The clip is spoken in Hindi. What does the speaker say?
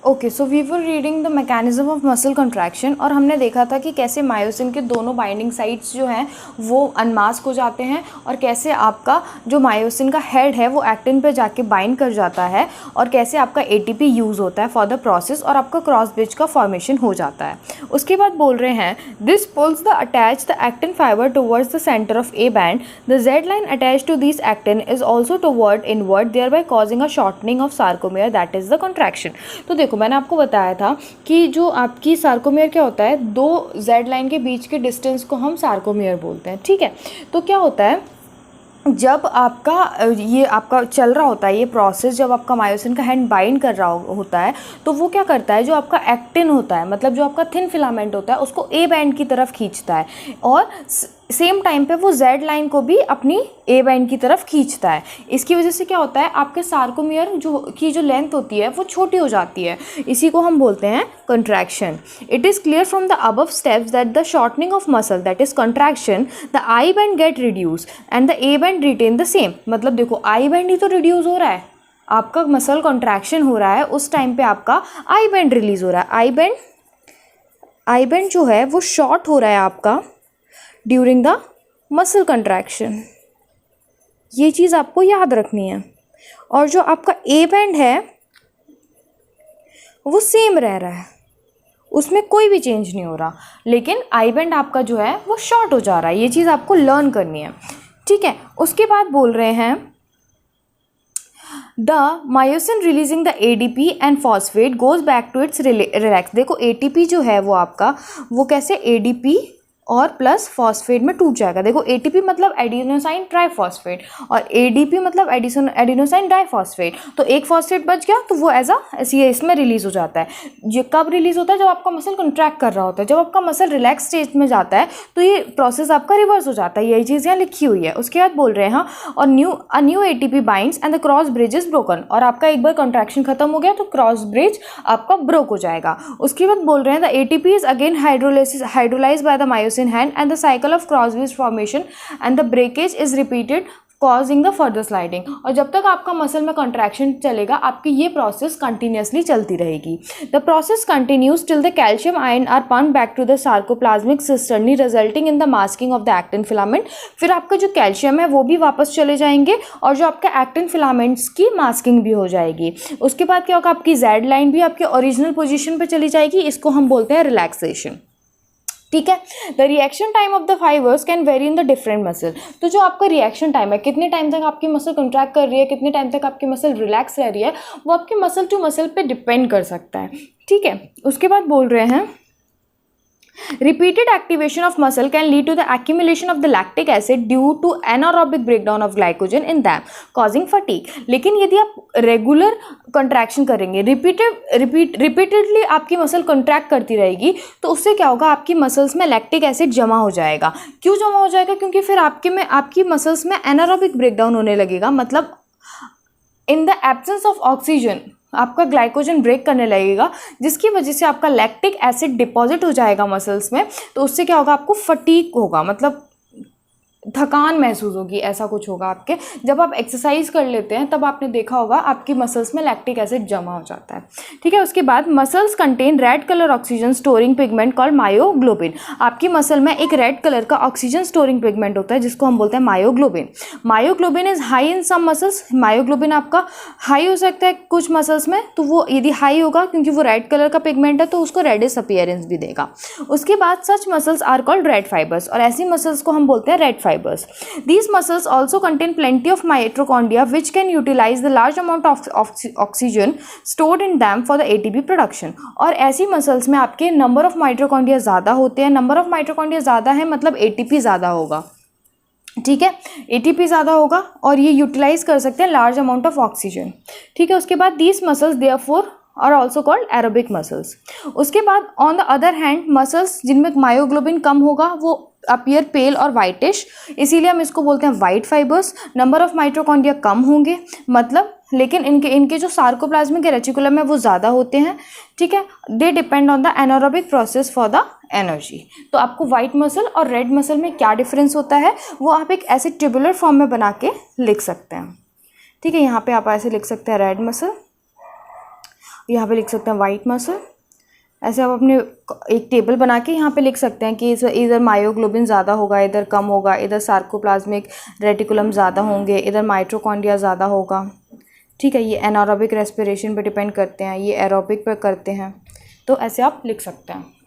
Okay, so we were reading the mechanism of muscle contraction, और हमने देखा था कि कैसे मायोसिन के दोनों बाइंडिंग साइट्स जो हैं वो अनमास्क हो जाते हैं, और कैसे आपका जो मायोसिन का हेड है वो एक्टिन पे जाके बाइंड कर जाता है, और कैसे आपका एटीपी यूज़ होता है फॉर द प्रोसेस, और आपका क्रॉस ब्रिज का फॉर्मेशन हो जाता है। उसके बाद बोल रहे हैं this pulls the attach the actin fibre towards the centre of A band, the Z line attach to this actin is also toward inward, thereby causing a shortening of sarcomere, that is the contraction. तो देखो मैंने आपको बताया था कि जो आपकी सार्कोमेयर क्या होता है, दो जेड लाइन के बीच के डिस्टेंस को हम सार्कोमेयर बोलते हैं, ठीक है। तो क्या होता है, जब आपका ये आपका चल रहा होता है ये प्रोसेस, जब आपका मायोसिन का हैंड बाइंड कर रहा होता है, तो वो क्या करता है, जो आपका एक्टिन होता है, मतलब जो आपका थिन फिलामेंट होता है, उसको ए बैंड की तरफ खींचता है, और सेम टाइम पे वो जेड लाइन को भी अपनी ए बैंड की तरफ खींचता है। इसकी वजह से क्या होता है, आपके सार्कोमेयर जो लेंथ होती है वो छोटी हो जाती है, इसी को हम बोलते हैं contraction. It is clear from the above steps that the shortening of muscle, that is contraction, the I band get reduce and the A band retain the same. मतलब देखो आई बैंड ही तो रिड्यूस हो रहा है, आपका मसल कंट्रैक्शन हो रहा है, उस टाइम पे आपका आई बैंड रिलीज हो रहा है। आई बैंड जो है वो शॉर्ट हो रहा है आपका ड्यूरिंग द मसल कंट्रैक्शन, ये चीज़ आपको याद रखनी है। और जो आपका ए बैंड है वो सेम रह रहा है, उसमें कोई भी चेंज नहीं हो रहा, लेकिन आई बैंड आपका जो है वो शॉर्ट हो जा रहा है, ये चीज़ आपको लर्न करनी है, ठीक है। उसके बाद बोल रहे हैं the myosin releasing the ADP and phosphate goes back to its relax. देखो एटीपी जो है वो आपका वो कैसे एडीपी और प्लस फॉस्फेट में टूट जाएगा। देखो एटीपी मतलब एडिनोसाइन ट्राइफॉस्फेट, और एडीपी मतलब एडिनोसाइन डाइफॉस्फेट, तो एक फॉस्फेट बच गया तो वो एज अ इसमें रिलीज हो जाता है। ये कब रिलीज होता है, जब आपका मसल कंट्रैक्ट कर रहा होता है। जब आपका मसल रिलैक्स स्टेज में जाता है तो ये प्रोसेस आपका रिवर्स हो जाता है, यही चीज़ यहाँ लिखी हुई है। उसके बाद बोल रहे हैं और new ATP binds and the cross bridge is broken, और आपका एक बार कंट्रैक्शन खत्म हो गया तो क्रॉस ब्रिज आपका ब्रोक हो जाएगा। उसके बाद बोल रहे हैं the ATP is again hydrolysed by the myosin hand and the cycle of cross bridge formation and the breakage is repeated causing the further sliding। और जब तक आपका मसल में कंट्रैक्शन चलेगा आपकी ये प्रोसेस कंटिन्यूसली चलती रहेगी। The process continues till the calcium ion are pumped back to the sarcoplasmic cisternae resulting in the masking of the actin filament. फिर आपका जो कैल्शियम है वो भी वापस चले जाएंगे और जो आपका एक्टिन फिलामेंट्स की मास्किंग भी हो जाएगी। उसके बाद क्या होगा, आपकी जेड लाइन भी आपके ओरिजिनल पोजिशन पर चली जाएगी, इसको हम बोलते हैं रिलैक्सेशन, ठीक है। The reaction time of the fibres can very in the different muscle. तो जो आपका रिएक्शन टाइम है, कितने टाइम तक आपकी मसल कंट्रैक्ट कर रही है, कितने टाइम तक आपकी मसल रिलैक्स रह रही है, वो आपके मसल टू मसल पे डिपेंड कर सकता है, ठीक है। उसके बाद बोल रहे हैं repeated activation of muscle can lead to the accumulation of the lactic acid due to anaerobic breakdown of glycogen in them causing fatigue। लेकिन यदि आप रेगुलर कंट्रैक्शन करेंगे, रिपीटेडली आपकी मसल कंट्रैक्ट करती रहेगी, तो उससे क्या होगा, आपकी मसल्स में लैक्टिक एसिड जमा हो जाएगा। क्यों जमा हो जाएगा, क्योंकि फिर आपकी मसल्स में एनारोबिक ब्रेकडाउन होने लगेगा, मतलब in the absence of oxygen आपका ग्लाइकोजन ब्रेक करने लगेगा, जिसकी वजह से आपका लैक्टिक एसिड डिपॉजिट हो जाएगा मसल्स में। तो उससे क्या होगा, आपको फटीग होगा, मतलब थकान महसूस होगी, ऐसा कुछ होगा आपके। जब आप एक्सरसाइज कर लेते हैं तब आपने देखा होगा आपकी मसल्स में लैक्टिक एसिड जमा हो जाता है, ठीक है। उसके बाद muscles contain red colour oxygen storing pigment called myoglobin. आपकी मसल में एक रेड कलर का ऑक्सीजन स्टोरिंग पिगमेंट होता है जिसको हम बोलते हैं myoglobin. Myoglobin is high in some muscles. Myoglobin आपका हाई हो सकता है कुछ मसल्स में, तो वो यदि हाई होगा क्योंकि वो रेड कलर का पिगमेंट है तो उसको रेडिश अपीयरेंस भी देगा। उसके बाद such muscles are called red fibers, और ऐसी मसल्स को हम बोलते हैं red fibers. These muscles also contain plenty of mitochondria which can utilize the large amount of oxygen stored in them for the ATP production। और ऐसी मसल्स में आपके नंबर ऑफ माइटोकॉन्ड्रिया ज़्यादा होते हैं। नंबर ऑफ माइटोकॉन्ड्रिया ज़्यादा है मतलब ATP ज़्यादा होगा, ठीक है। ATP ज़्यादा होगा और ये यूटिलाइज कर सकते हैं लार्ज अमाउंट ऑफ ऑक्सीजन, ठीक है। उसके बाद दीज मसल्स देयरफॉर और ऑल्सो कॉल्ड एरोबिक मसल्स। उसके बाद on the other hand muscles जिनमें मायोग्लोबिन कम होगा वो अपीयर पेल और वाइटिश, इसीलिए हम इसको बोलते हैं white fibers. Number of mitochondria कम होंगे मतलब, लेकिन इनके जो सार्कोप्लाज्मिक रेटिकुलम है वो ज़्यादा होते हैं, ठीक है। They depend on the anaerobic process for the energy. तो आपको वाइट मसल और रेड मसल में क्या डिफरेंस होता है वो आप एक ऐसे टेबुलर फॉर्म में बना के लिख सकते हैं, ठीक है। यहाँ पे आप ऐसे लिख सकते हैं रेड मसल, यहाँ पे लिख सकते हैं वाइट मसल। ऐसे आप अपने एक टेबल बना के यहाँ पे लिख सकते हैं कि इधर मायोग्लोबिन ज़्यादा होगा, इधर कम होगा, इधर सार्कोप्लाज्मिक रेटिकुलम ज़्यादा होंगे, इधर माइटोकॉन्ड्रिया ज़्यादा होगा। ठीक है, ये एनारोबिक रेस्पिरेशन पे डिपेंड करते हैं, ये एरोबिक पे करते हैं, तो ऐसे आप लिख सकते हैं।